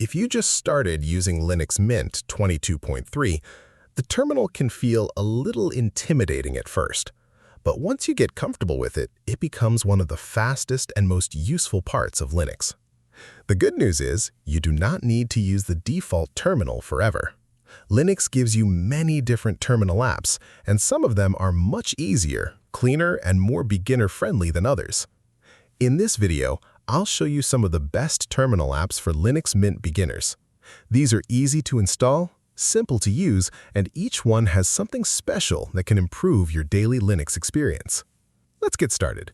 If you just started using Linux Mint 22.3, the terminal can feel a little intimidating at first. But once you get comfortable with it, it becomes one of the fastest and most useful parts of Linux. The good news is, you do not need to use the default terminal forever. Linux gives you many different terminal apps, and some of them are much easier, cleaner, and more beginner-friendly than others. In this video, I'll show you some of the best terminal apps for Linux Mint beginners. These are easy to install, simple to use, and each one has something special that can improve your daily Linux experience. Let's get started.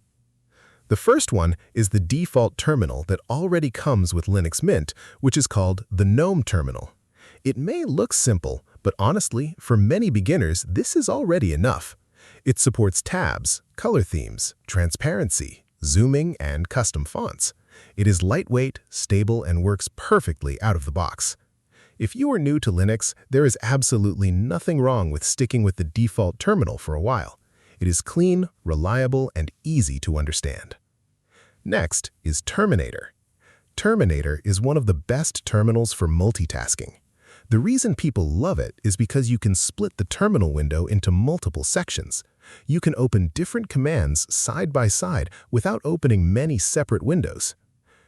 The first one is the default terminal that already comes with Linux Mint, which is called the GNOME Terminal. It may look simple, but honestly, for many beginners, this is already enough. It supports tabs, color themes, transparency, zooming, and custom fonts. It is lightweight, stable, and works perfectly out of the box. If you are new to Linux, there is absolutely nothing wrong with sticking with the default terminal for a while. It is clean, reliable, and easy to understand. Next is Terminator. Terminator is one of the best terminals for multitasking. The reason people love it is because you can split the terminal window into multiple sections. You can open different commands side by side without opening many separate windows.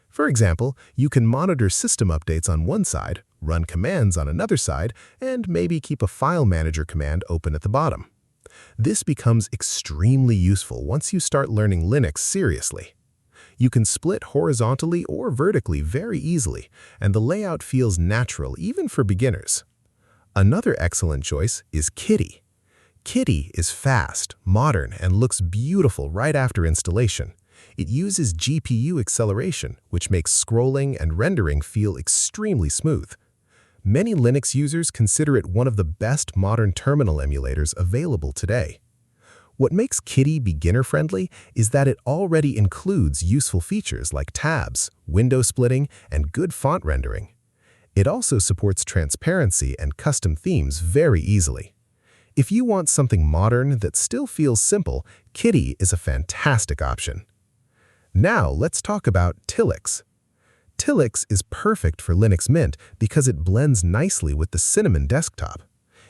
For example, you can monitor system updates on one side, run commands on another side, and maybe keep a file manager command open at the bottom. This becomes extremely useful once you start learning Linux seriously. You can split horizontally or vertically very easily, and the layout feels natural even for beginners. Another excellent choice is Kitty. Kitty is fast, modern, and looks beautiful right after installation. It uses GPU acceleration, which makes scrolling and rendering feel extremely smooth. Many Linux users consider it one of the best modern terminal emulators available today. What makes Kitty beginner-friendly is that it already includes useful features like tabs, window splitting, and good font rendering. It also supports transparency and custom themes very easily. If you want something modern that still feels simple, Kitty is a fantastic option. Now let's talk about Tilix. Tilix is perfect for Linux Mint because it blends nicely with the Cinnamon desktop.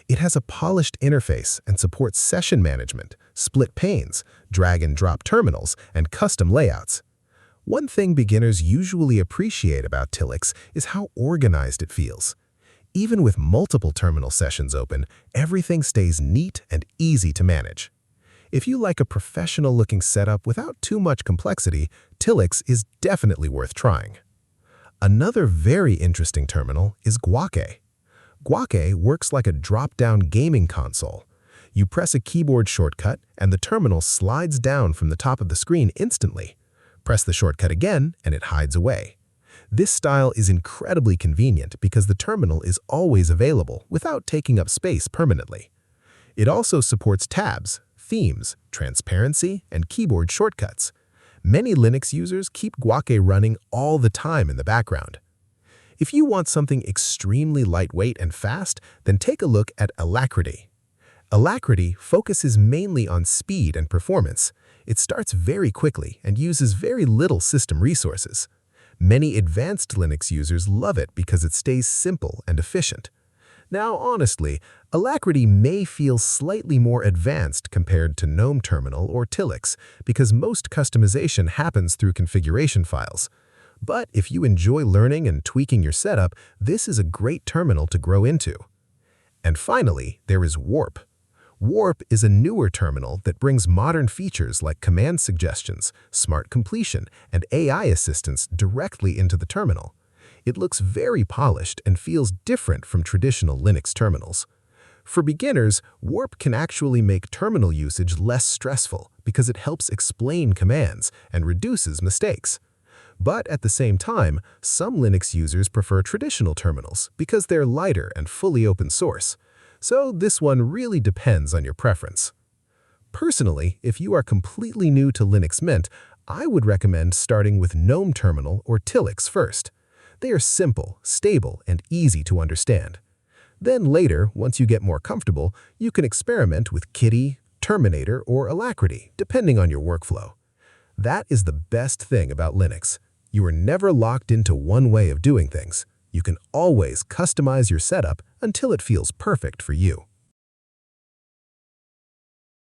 It has a polished interface and supports session management, split panes, drag-and-drop terminals, and custom layouts. One thing beginners usually appreciate about Tilix is how organized it feels. Even with multiple terminal sessions open, everything stays neat and easy to manage. If you like a professional-looking setup without too much complexity, Tilix is definitely worth trying. Another very interesting terminal is Guake. Guake works like a drop-down gaming console. You press a keyboard shortcut, and the terminal slides down from the top of the screen instantly. Press the shortcut again, and it hides away. This style is incredibly convenient because the terminal is always available without taking up space permanently. It also supports tabs, themes, transparency, and keyboard shortcuts. Many Linux users keep Guake running all the time in the background. If you want something extremely lightweight and fast, then take a look at Alacritty. Alacritty focuses mainly on speed and performance. It starts very quickly and uses very little system resources. Many advanced Linux users love it because it stays simple and efficient. Now, honestly, Alacritty may feel slightly more advanced compared to GNOME Terminal or Tilix because most customization happens through configuration files. But if you enjoy learning and tweaking your setup, this is a great terminal to grow into. And finally, there is Warp. Warp is a newer terminal that brings modern features like command suggestions, smart completion, and AI assistance directly into the terminal. It looks very polished and feels different from traditional Linux terminals. For beginners, Warp can actually make terminal usage less stressful because it helps explain commands and reduces mistakes. But at the same time, some Linux users prefer traditional terminals because they're lighter and fully open source. So this one really depends on your preference. Personally, if you are completely new to Linux Mint, I would recommend starting with GNOME Terminal or Tilix first. They are simple, stable, and easy to understand. Then later, once you get more comfortable, you can experiment with Kitty, Terminator, or Alacritty, depending on your workflow. That is the best thing about Linux. You are never locked into one way of doing things. You can always customize your setup until it feels perfect for you.